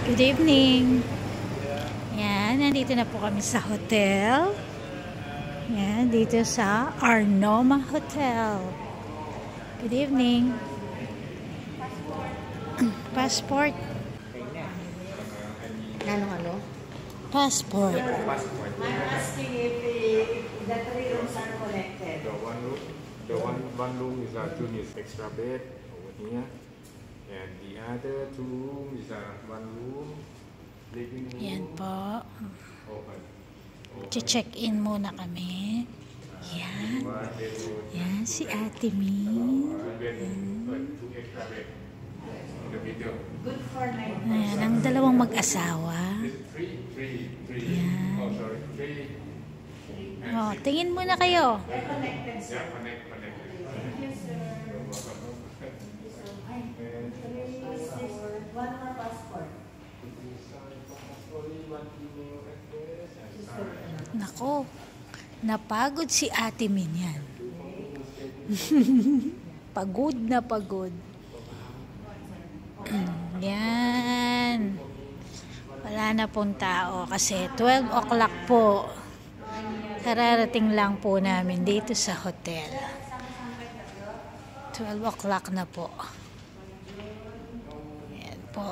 Good evening. Yan, nandito na po kami sa hotel. Yan, dito sa Arnoma Hotel. Good evening. Passport. Ano? Passport. I'm asking if the three rooms are connected. The one room is a two extra bed over here, and the other two rooms is one room, living room. Yan po. Open. Check-in muna kami. Yan. Yan, si Ate Mi. Two extra bed in the middle. Good for night. Ayan, ang dalawang mag-asawa. Three. Yan. Oh, sorry, three. Oh, tingin muna kayo. They're connected, sir. Yeah, connect. Thank you, sir. One more passport. Nako, napagod si Ate Min yan. Pagod na pagod. Yan. Wala na pong tao kasi 12 o'clock po. Kararating lang po namin dito sa hotel. 12 o'clock na po. Yan po.